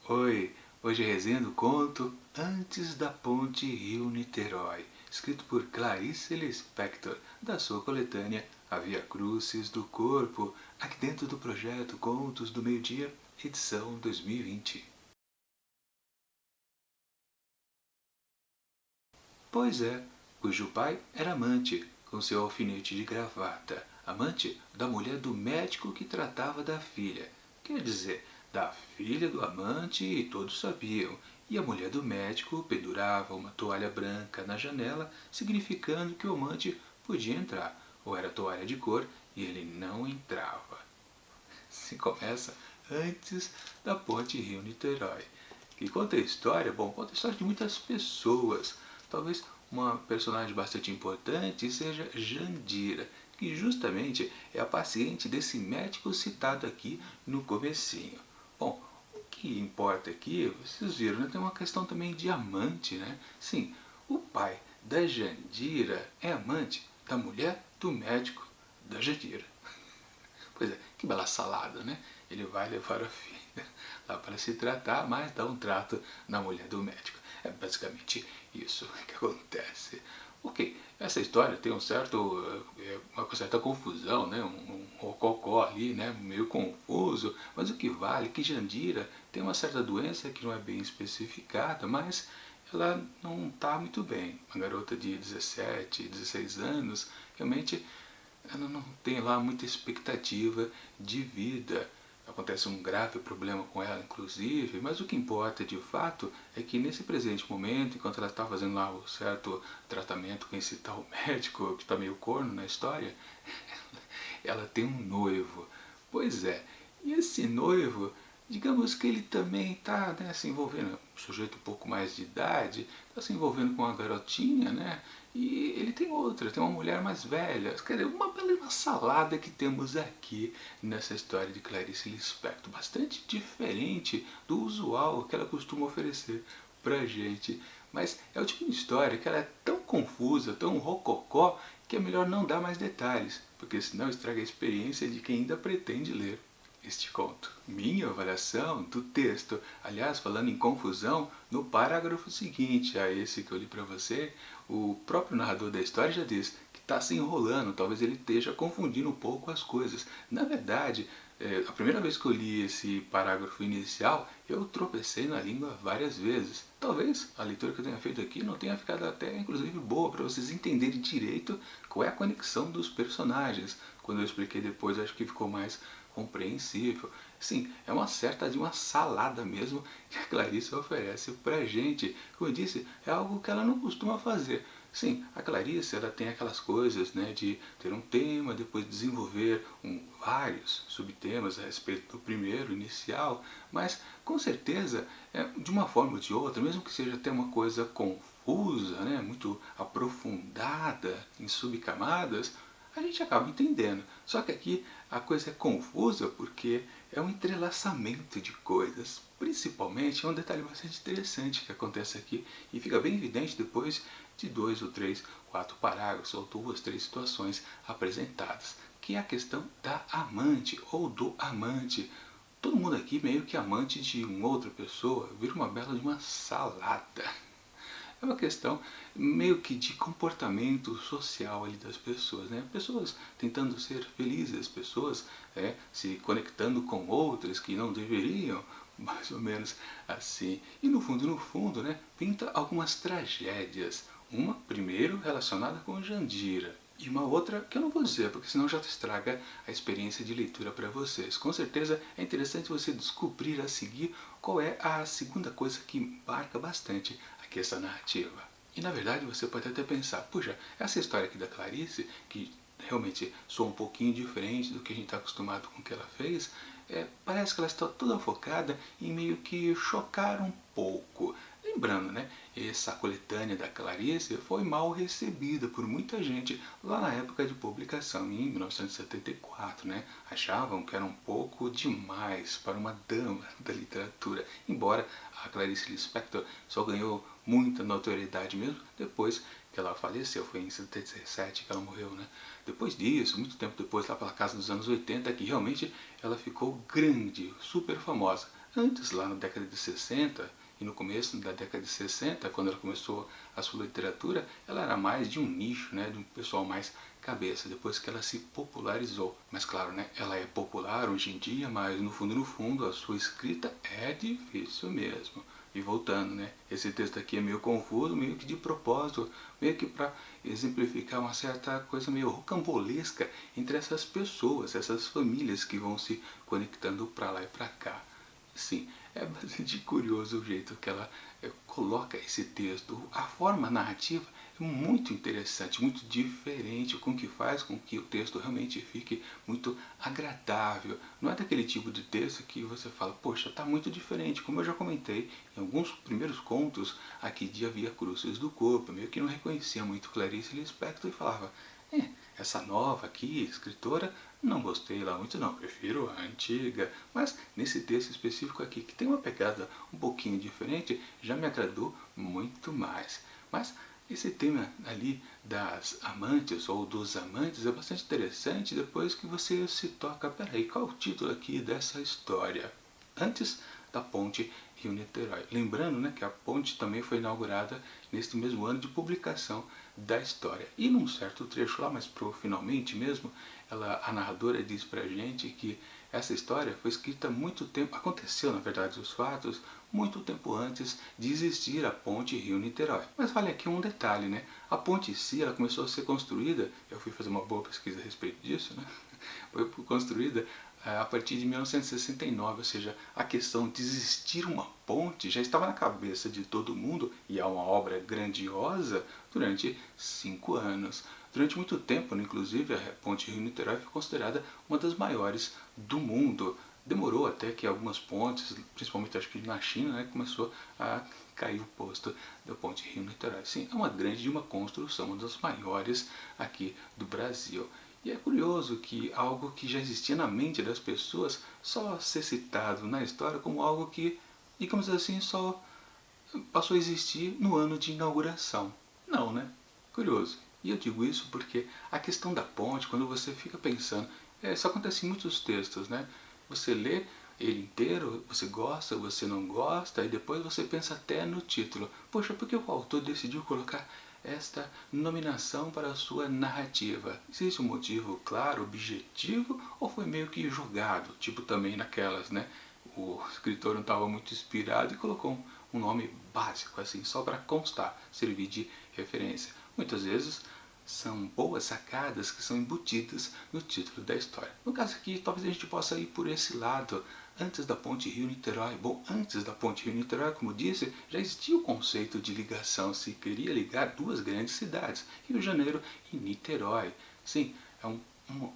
Oi, hoje é resenha do conto Antes da Ponte Rio-Niterói, escrito por Clarice Lispector, da sua coletânea A Via Crucis do Corpo, aqui dentro do projeto Contos do Meio-Dia, edição 2020. Pois é, cujo pai era amante, com seu alfinete de gravata, amante da mulher do médico que tratava da filha. Quer dizer, da filha do amante e todos sabiam, e a mulher do médico pendurava uma toalha branca na janela, significando que o amante podia entrar, ou era toalha de cor e ele não entrava. Se começa antes da ponte Rio-Niterói, que conta a história, bom, conta a história de muitas pessoas. Talvez uma personagem bastante importante seja Jandira, que justamente é a paciente desse médico citado aqui no comecinho. Bom, o que importa aqui, vocês viram, né? Tem uma questão também de amante, né? Sim, o pai da Jandira é amante da mulher do médico da Jandira. Pois é, que bela salada, né? Ele vai levar a filha lá para se tratar, mas dá um trato na mulher do médico. É basicamente isso que acontece. Ok, essa história tem uma certa confusão, né? Um rococó ali, né? Meio confuso, mas o que vale é que Jandira tem uma certa doença que não é bem especificada, mas ela não está muito bem. Uma garota de 17, 16 anos, realmente ela não tem lá muita expectativa de vida. Acontece um grave problema com ela, inclusive, mas o que importa de fato é que nesse presente momento, enquanto ela está fazendo lá o certo tratamento com esse tal médico que está meio corno na história, ela tem um noivo. Pois é, e esse noivo, digamos que ele também está, né, se envolvendo, um sujeito um pouco mais de idade, está se envolvendo com uma garotinha, né? E ele tem outra, tem uma mulher mais velha. Quer dizer, uma bela salada que temos aqui nessa história de Clarice Lispector. Bastante diferente do usual que ela costuma oferecer pra gente. Mas é o tipo de história que ela é tão confusa, tão rococó, que é melhor não dar mais detalhes, porque senão estraga a experiência de quem ainda pretende ler este conto. Minha avaliação do texto, aliás, falando em confusão, no parágrafo seguinte a esse que eu li para você, o próprio narrador da história já diz que está se enrolando, talvez ele esteja confundindo um pouco as coisas. Na verdade, a primeira vez que eu li esse parágrafo inicial, eu tropecei na língua várias vezes. Talvez a leitura que eu tenha feito aqui não tenha ficado até inclusive boa para vocês entenderem direito qual é a conexão dos personagens. Quando eu expliquei depois, acho que ficou mais compreensível. Sim, é uma certa de uma salada mesmo que a Clarice oferece pra gente. Como eu disse, é algo que ela não costuma fazer. Sim, a Clarice ela tem aquelas coisas, né, de ter um tema, depois desenvolver vários subtemas a respeito do primeiro, inicial, mas com certeza, de uma forma ou de outra, mesmo que seja até uma coisa confusa, né, muito aprofundada em subcamadas, a gente acaba entendendo. Só que aqui a coisa é confusa porque é um entrelaçamento de coisas. Principalmente é um detalhe bastante interessante que acontece aqui e fica bem evidente depois de 2 ou 3, 4 parágrafos ou 2, 3 situações apresentadas, que é a questão da amante ou do amante. Todo mundo aqui meio que amante de uma outra pessoa, vira uma bela de uma salada. É uma questão meio que de comportamento social ali das pessoas, né? Pessoas tentando ser felizes, pessoas se conectando com outras que não deveriam, mais ou menos assim. E no fundo, né, pinta algumas tragédias. Uma, primeiro, relacionada com Jandira, e uma outra que eu não vou dizer, porque senão já estraga a experiência de leitura para vocês. Com certeza é interessante você descobrir a seguir qual é a segunda coisa que marca bastante aqui essa narrativa. E na verdade você pode até pensar, puxa, essa história aqui da Clarice, que realmente soa um pouquinho diferente do que a gente está acostumado com o que ela fez, parece que ela está toda focada em meio que chocar um pouco. Lembrando, né, essa coletânea da Clarice foi mal recebida por muita gente lá na época de publicação, em 1974. Né? Achavam que era um pouco demais para uma dama da literatura, embora a Clarice Lispector só ganhou muita notoriedade mesmo depois que ela faleceu, foi em 77 que ela morreu, né? Depois disso, muito tempo depois, lá pela casa dos anos 80, que realmente ela ficou grande, super famosa. Antes, lá na década de 60 e no começo da década de 60, quando ela começou a sua literatura, ela era mais de um nicho, né, de um pessoal mais cabeça, depois que ela se popularizou. Mas claro, né, ela é popular hoje em dia, mas no fundo, a sua escrita é difícil mesmo. E voltando, né, esse texto aqui é meio confuso, meio que de propósito, meio que para exemplificar uma certa coisa meio rocambolesca entre essas pessoas, essas famílias que vão se conectando para lá e para cá. Sim, é bastante curioso o jeito que ela coloca esse texto. A forma narrativa é muito interessante, muito diferente, com que faz com que o texto realmente fique muito agradável. Não é daquele tipo de texto que você fala, poxa, está muito diferente. Como eu já comentei em alguns primeiros contos aqui de A Via Crucis do Corpo, meio que não reconhecia muito Clarice Lispector e falava, essa nova aqui, escritora, não gostei lá muito não, prefiro a antiga. Mas nesse texto específico aqui, que tem uma pegada um pouquinho diferente, já me agradou muito mais. Mas esse tema ali das amantes ou dos amantes é bastante interessante depois que você se toca, peraí, qual é o título aqui dessa história? Antes da ponte Rio-Niterói. Lembrando, né, que a ponte também foi inaugurada neste mesmo ano de publicação da história. E num certo trecho lá, mas pro finalmente mesmo, a narradora diz pra gente que essa história foi escrita muito tempo, aconteceu na verdade os fatos, muito tempo antes de existir a ponte Rio-Niterói. Mas vale aqui um detalhe, né? A ponte em si, ela começou a ser construída, eu fui fazer uma boa pesquisa a respeito disso, né? Foi construída a partir de 1969, ou seja, a questão de existir uma ponte já estava na cabeça de todo mundo e é uma obra grandiosa durante 5 anos. Durante muito tempo, inclusive, a ponte Rio-Niterói foi considerada uma das maiores do mundo. Demorou até que algumas pontes, principalmente acho que na China, né, começou a cair o posto da ponte Rio-Niterói. Sim, é uma grande construção, uma das maiores aqui do Brasil. E é curioso que algo que já existia na mente das pessoas só ser citado na história como algo que, digamos assim, só passou a existir no ano de inauguração. Não, né? Curioso. E eu digo isso porque a questão da ponte, quando você fica pensando, isso acontece em muitos textos, né? Você lê ele inteiro, você gosta, você não gosta, e depois você pensa até no título. Poxa, por que o autor decidiu colocar esta nominação para a sua narrativa? Existe um motivo claro, objetivo, ou foi meio que jogado? Tipo também naquelas, né? O escritor não estava muito inspirado e colocou um nome básico, assim, só para constar, servir de referência. Muitas vezes são boas sacadas que são embutidas no título da história. No caso aqui, talvez a gente possa ir por esse lado. Antes da ponte Rio-Niterói, bom, antes da ponte Rio-Niterói, como disse, já existia o conceito de ligação, se queria ligar duas grandes cidades, Rio de Janeiro e Niterói. Sim, é uma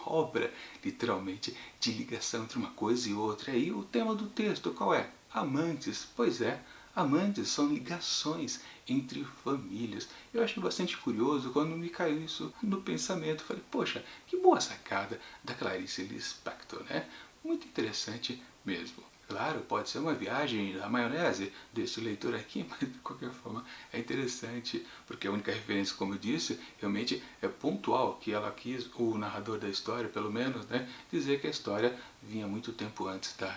obra, literalmente, de ligação entre uma coisa e outra. E aí o tema do texto, qual é? Amantes. Pois é, amantes são ligações entre famílias. Eu achei bastante curioso quando me caiu isso no pensamento. Falei, poxa, que boa sacada da Clarice Lispector, né? Muito interessante mesmo. Claro, pode ser uma viagem da maionese desse leitor aqui, mas de qualquer forma é interessante, porque a única referência, como eu disse, realmente é pontual, que ela quis, o narrador da história, pelo menos, né, dizer que a história vinha muito tempo antes da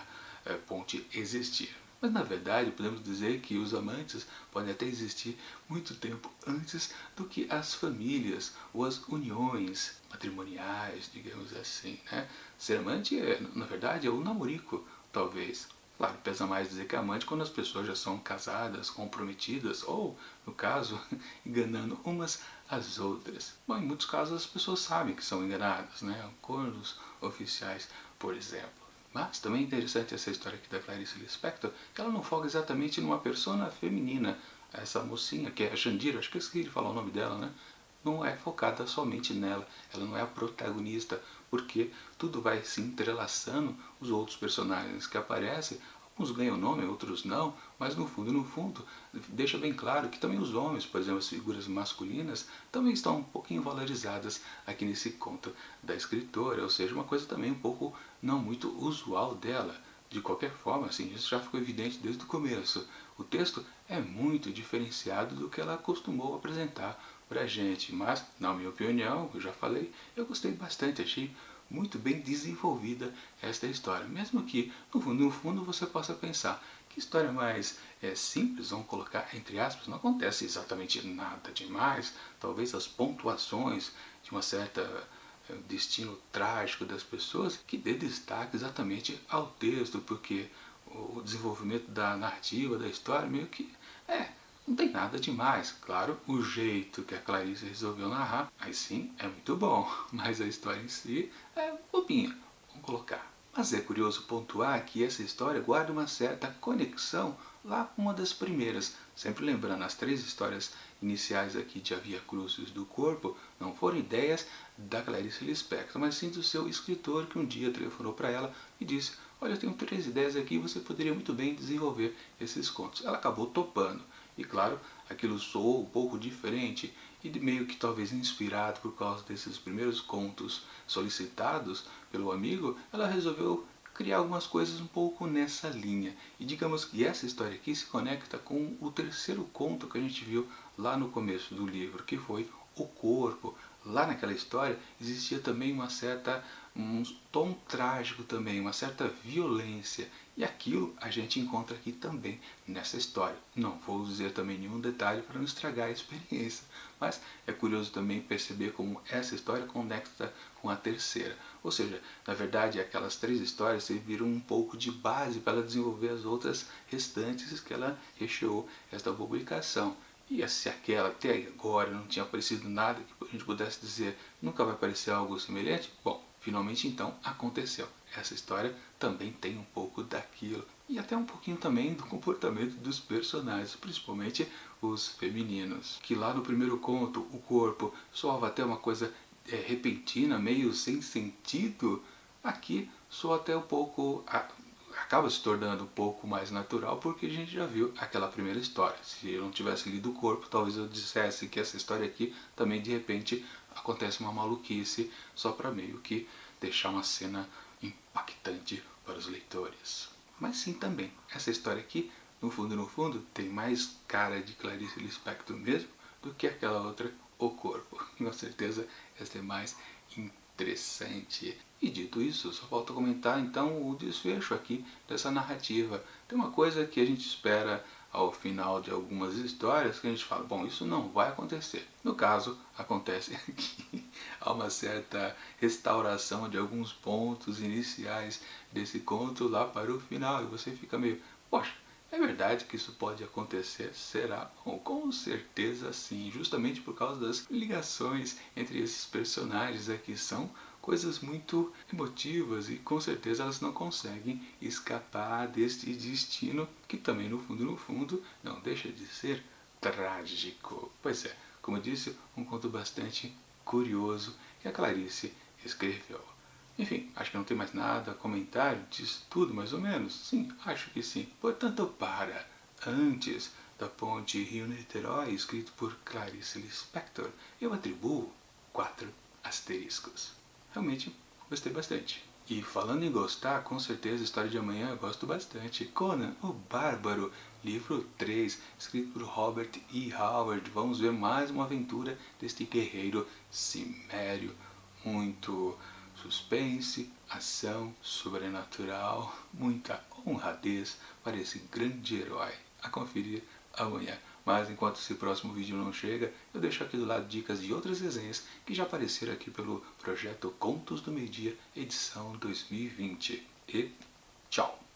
ponte existir. Mas na verdade podemos dizer que os amantes podem até existir muito tempo antes do que as famílias ou as uniões matrimoniais, digamos assim, né? Ser amante, na verdade, é o namorico, talvez. Claro, pesa mais dizer que é amante quando as pessoas já são casadas, comprometidas ou, no caso, enganando umas às outras. Bom, em muitos casos as pessoas sabem que são enganadas, né? Acordos oficiais, por exemplo. Mas também é interessante essa história aqui da Clarice Lispector, que ela não foca exatamente numa persona feminina. Essa mocinha, que é a Jandira, acho que eu esqueci de falar o nome dela, né? Não é focada somente nela, ela não é a protagonista, porque tudo vai se entrelaçando, os outros personagens que aparecem, alguns ganham nome, outros não, mas no fundo, deixa bem claro que também os homens, por exemplo, as figuras masculinas, também estão um pouquinho valorizadas aqui nesse conto da escritora, ou seja, uma coisa também um pouco não muito usual dela. De qualquer forma, assim, isso já ficou evidente desde o começo. O texto é muito diferenciado do que ela acostumou apresentar pra gente, mas, na minha opinião, eu já falei, eu gostei bastante, achei muito bem desenvolvida esta história. Mesmo que, no fundo, você possa pensar, que história mais simples, vamos colocar entre aspas, não acontece exatamente nada demais, talvez as pontuações de uma certa destino trágico das pessoas que dê destaque exatamente ao texto, porque o desenvolvimento da narrativa, da história, meio que não tem nada demais. Claro, o jeito que a Clarice resolveu narrar, aí sim, é muito bom, mas a história em si é bobinha, vamos colocar. Mas é curioso pontuar que essa história guarda uma certa conexão lá com uma das primeiras. Sempre lembrando, as 3 histórias iniciais aqui de A Via Crucis do Corpo não foram ideias da Clarice Lispector, mas sim do seu escritor, que um dia telefonou para ela e disse: olha, eu tenho 3 ideias aqui, você poderia muito bem desenvolver esses contos. Ela acabou topando. E claro, aquilo soou um pouco diferente e meio que talvez inspirado por causa desses primeiros contos solicitados pelo amigo, ela resolveu criar algumas coisas um pouco nessa linha. E digamos que essa história aqui se conecta com o terceiro conto que a gente viu lá no começo do livro, que foi O Corpo. Lá naquela história existia também um tom trágico também, uma certa violência. E aquilo a gente encontra aqui também nessa história. Não vou dizer também nenhum detalhe para não estragar a experiência, mas é curioso também perceber como essa história conecta com a terceira. Ou seja, na verdade aquelas 3 histórias serviram um pouco de base para ela desenvolver as outras restantes que ela recheou esta publicação. E se aquela até agora não tinha aparecido nada que a gente pudesse dizer nunca vai aparecer algo semelhante, bom, finalmente então aconteceu. Essa história também tem um pouco daquilo. E até um pouquinho também do comportamento dos personagens, principalmente os femininos. Que lá no primeiro conto, O Corpo, soava até uma coisa repentina, meio sem sentido. Aqui soa até um pouco acaba se tornando um pouco mais natural porque a gente já viu aquela primeira história. Se eu não tivesse lido O Corpo, talvez eu dissesse que essa história aqui também de repente acontece uma maluquice só para meio que deixar uma cena impactante para os leitores. Mas sim também, essa história aqui, no fundo, tem mais cara de Clarice Lispector mesmo do que aquela outra, O Corpo. Com certeza essa é mais interessante. E dito isso, só falta comentar então o desfecho aqui dessa narrativa. Tem uma coisa que a gente espera ao final de algumas histórias que a gente fala, bom, isso não vai acontecer. No caso, acontece aqui. Há uma certa restauração de alguns pontos iniciais desse conto lá para o final. E você fica meio, poxa, é verdade que isso pode acontecer? Será? Bom, com certeza sim, justamente por causa das ligações entre esses personagens aqui. São coisas muito emotivas e com certeza elas não conseguem escapar deste destino que também no fundo, não deixa de ser trágico. Pois é, como eu disse, um conto bastante curioso que a Clarice escreveu. Enfim, acho que não tem mais nada a comentar disso tudo, mais ou menos. Sim, acho que sim. Portanto, para Antes da Ponte Rio-Niterói, escrito por Clarice Lispector, eu atribuo 4 asteriscos. Realmente gostei bastante. E falando em gostar, com certeza História de Amanhã eu gosto bastante. Conan, o Bárbaro, livro 3, escrito por Robert E. Howard. Vamos ver mais uma aventura deste guerreiro cimério. Muito suspense, ação, sobrenatural, muita honradez para esse grande herói. A conferir amanhã. Mas enquanto esse próximo vídeo não chega, eu deixo aqui do lado dicas de outras resenhas que já apareceram aqui pelo projeto Contos do Meio Dia, edição 2020. E tchau!